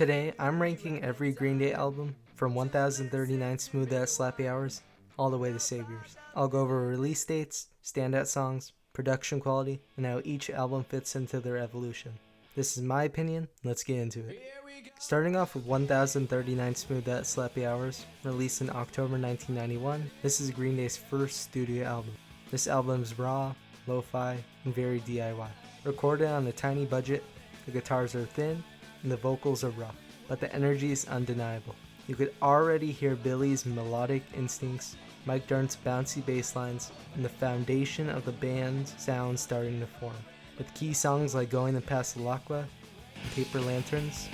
Today, I'm ranking every Green Day album from 1039 Smooth Ass Slappy Hours all the way to Saviors. I'll go over release dates, standout songs, production quality, and how each album fits into their evolution. This is my opinion, let's get into it. Starting off with 1039 Smooth Ass Slappy Hours, released in October 1991, this is Green Day's first studio album. This album is raw, lo-fi, and very DIY. Recorded on a tiny budget, the guitars are thin, and the vocals are rough, but the energy is undeniable. You could already hear Billy's melodic instincts, Mike Dirnt's bouncy bass lines, and the foundation of the band's sound starting to form. With key songs like Going to Pasalacqua and Paper Lanterns,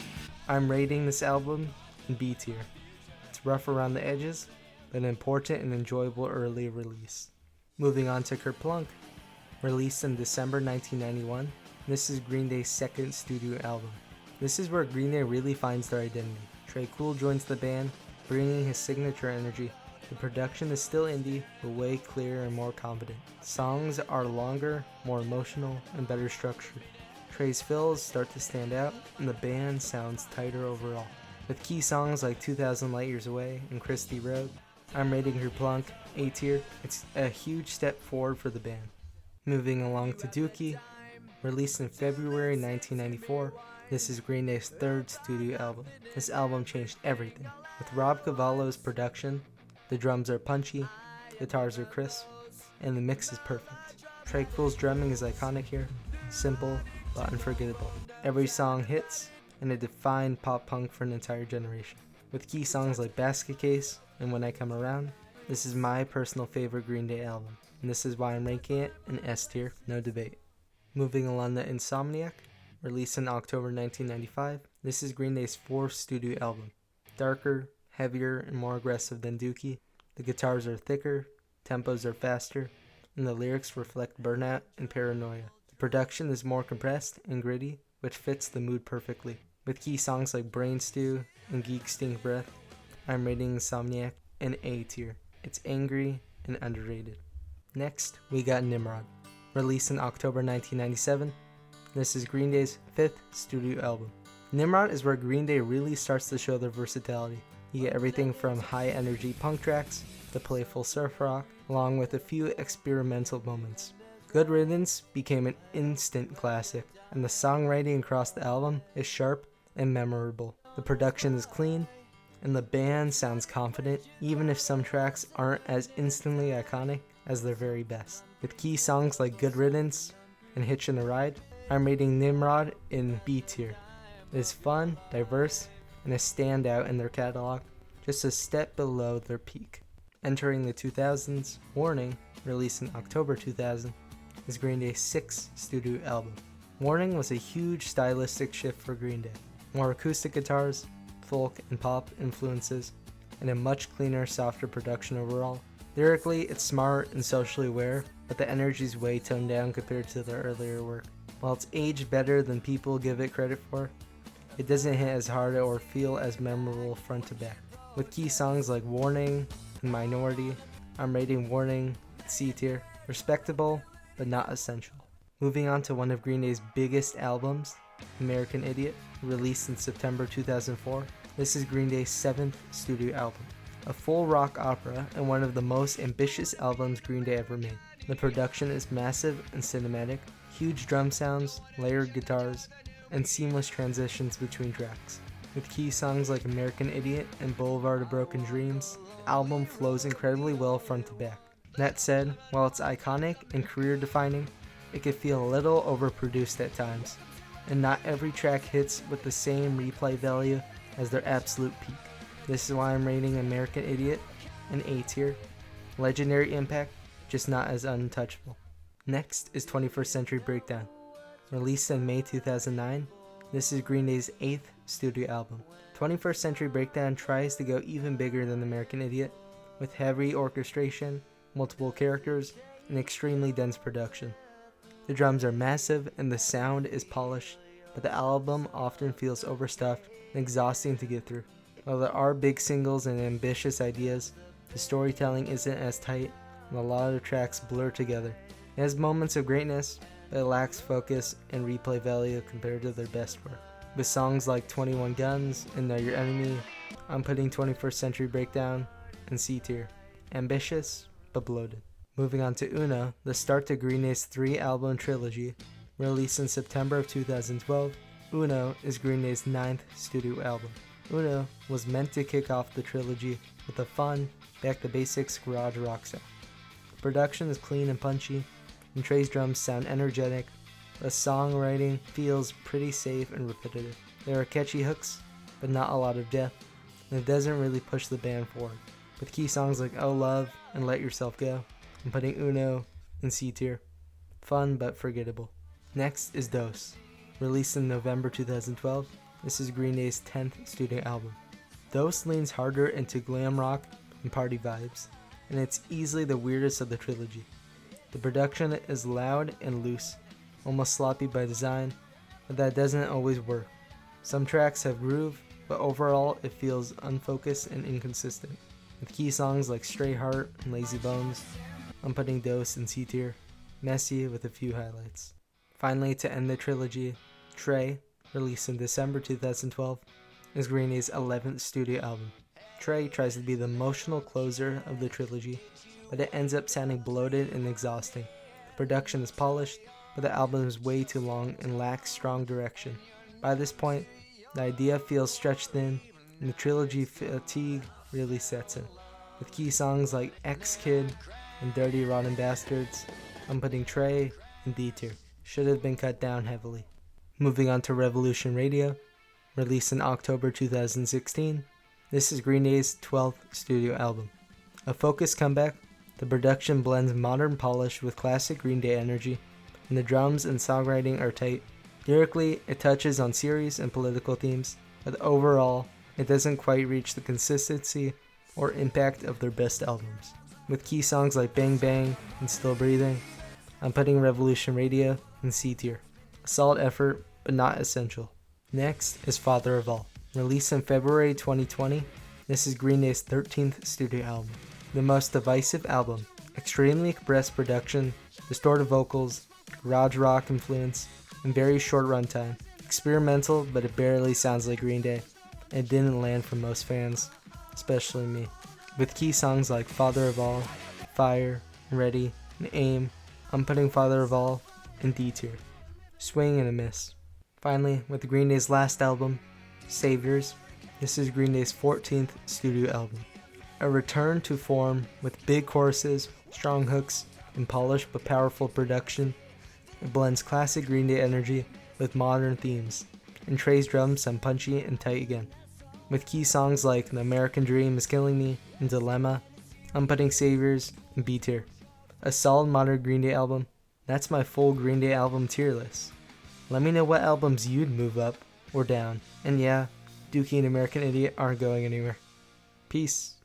I'm rating this album in B tier. It's rough around the edges, but an important and enjoyable early release. Moving on to Kerplunk, released in December 1991, this is Green Day's second studio album. This is where Green Day really finds their identity. Trey Cool joins the band, bringing his signature energy. The production is still indie, but way clearer and more confident. Songs are longer, more emotional, and better structured. Trey's fills start to stand out, and the band sounds tighter overall. With key songs like 2000 Light Years Away and Christie Road, I'm rating Kerplunk A tier. It's a huge step forward for the band. Moving along to Dookie, released in February 1994, this is Green Day's third studio album. This album changed everything. With Rob Cavallo's production, the drums are punchy, guitars are crisp, and the mix is perfect. Trey Cool's drumming is iconic here, simple but unforgettable. Every song hits, and it defined pop punk for an entire generation. With key songs like Basket Case and When I Come Around, this is my personal favorite Green Day album, and this is why I'm ranking it in S tier, no debate. Moving along to Insomniac, released in October 1995, this is Green Day's fourth studio album. Darker, heavier, and more aggressive than Dookie. The guitars are thicker, tempos are faster, and the lyrics reflect burnout and paranoia. The production is more compressed and gritty, which fits the mood perfectly. With key songs like Brain Stew and Geek Stink Breath, I'm rating Insomniac an A tier. It's angry and underrated. Next, we got Nimrod, released in October 1997. This is Green Day's fifth studio album. Nimrod is where Green Day really starts to show their versatility. You get everything from high-energy punk tracks to playful surf rock, along with a few experimental moments. Good Riddance became an instant classic, and the songwriting across the album is sharp and memorable. The production is clean, and the band sounds confident, even if some tracks aren't as instantly iconic as their very best. With key songs like Good Riddance and Hitchin' a Ride, I'm rating Nimrod in B tier. It is fun, diverse, and a standout in their catalog, just a step below their peak. Entering the 2000s, Warning, released in October 2000, is Green Day's sixth studio album. Warning was a huge stylistic shift for Green Day. More acoustic guitars, folk and pop influences, and a much cleaner, softer production overall. Lyrically, it's smart and socially aware, but the energy's way toned down compared to their earlier work. While it's aged better than people give it credit for, it doesn't hit as hard or feel as memorable front to back. With key songs like Warning and Minority, I'm rating Warning C tier. Respectable, but not essential. Moving on to one of Green Day's biggest albums, American Idiot, released in September 2004. This is Green Day's seventh studio album. A full rock opera and one of the most ambitious albums Green Day ever made. The production is massive and cinematic, huge drum sounds, layered guitars, and seamless transitions between tracks. With key songs like American Idiot and Boulevard of Broken Dreams, the album flows incredibly well front to back. That said, while it's iconic and career-defining, it can feel a little overproduced at times, and not every track hits with the same replay value as their absolute peak. This is why I'm rating American Idiot an A tier. Legendary impact, just not as untouchable. Next is 21st Century Breakdown. Released in May 2009, this is Green Day's eighth studio album. 21st Century Breakdown tries to go even bigger than American Idiot, with heavy orchestration, multiple characters, and extremely dense production. The drums are massive and the sound is polished, but the album often feels overstuffed and exhausting to get through. While there are big singles and ambitious ideas, the storytelling isn't as tight and a lot of the tracks blur together. It has moments of greatness, but it lacks focus and replay value compared to their best work. With songs like 21 Guns and Know Your Enemy, I'm putting 21st Century Breakdown in C tier. Ambitious, but bloated. Moving on to Uno, the start to Green Day's 3-album trilogy. Released in September of 2012, Uno is Green Day's 9th studio album. Uno was meant to kick off the trilogy with a fun, back-to-basics garage rock sound. The production is clean and punchy, and Trey's drums sound energetic. The songwriting feels pretty safe and repetitive. There are catchy hooks, but not a lot of depth, and it doesn't really push the band forward. With key songs like Oh Love and Let Yourself Go, I'm putting Uno in C tier. Fun but forgettable. Next is Dose. Released in November 2012, this is Green Day's 10th studio album. Dose leans harder into glam rock and party vibes, and it's easily the weirdest of the trilogy. The production is loud and loose, almost sloppy by design, but that doesn't always work. Some tracks have groove, but overall it feels unfocused and inconsistent. With key songs like Stray Heart and Lazy Bones, I'm putting Dose in C tier, messy with a few highlights. Finally, to end the trilogy, Trey, released in December 2012, is Green Day's 11th studio album. Trey tries to be the emotional closer of the trilogy, but it ends up sounding bloated and exhausting. The production is polished, but the album is way too long and lacks strong direction. By this point, the idea feels stretched thin, and the trilogy fatigue really sets in. With key songs like X-Kid and Dirty Rotten Bastards, I'm putting Trey in D tier. Should have been cut down heavily. Moving on to Revolution Radio, released in October 2016, this is Green Day's 12th studio album. A focused comeback, the production blends modern polish with classic Green Day energy, and the drums and songwriting are tight. Lyrically, it touches on serious and political themes, but overall, it doesn't quite reach the consistency or impact of their best albums. With key songs like Bang Bang and Still Breathing, I'm putting Revolution Radio in C tier. A solid effort, but not essential. Next is Father of All. Released in February 2020, this is Green Day's 13th studio album. The most divisive album, extremely compressed production, distorted vocals, garage rock influence, and very short runtime. Experimental, but it barely sounds like Green Day. It didn't land for most fans, especially me. With key songs like Father of All, Fire, Ready, and Aim, I'm putting Father of All in D tier. Swing and a miss. Finally, with Green Day's last album, Saviors, this is Green Day's 14th studio album. A return to form with big choruses, strong hooks, and polished but powerful production. It blends classic Green Day energy with modern themes, and Trey's drums sound punchy and tight again. With key songs like The American Dream Is Killing Me and Dilemma, I'm putting Saviors in B tier. A solid modern Green Day album. That's my full Green Day album tier list. Let me know what albums you'd move up or down. And yeah, Dookie and American Idiot aren't going anywhere. Peace.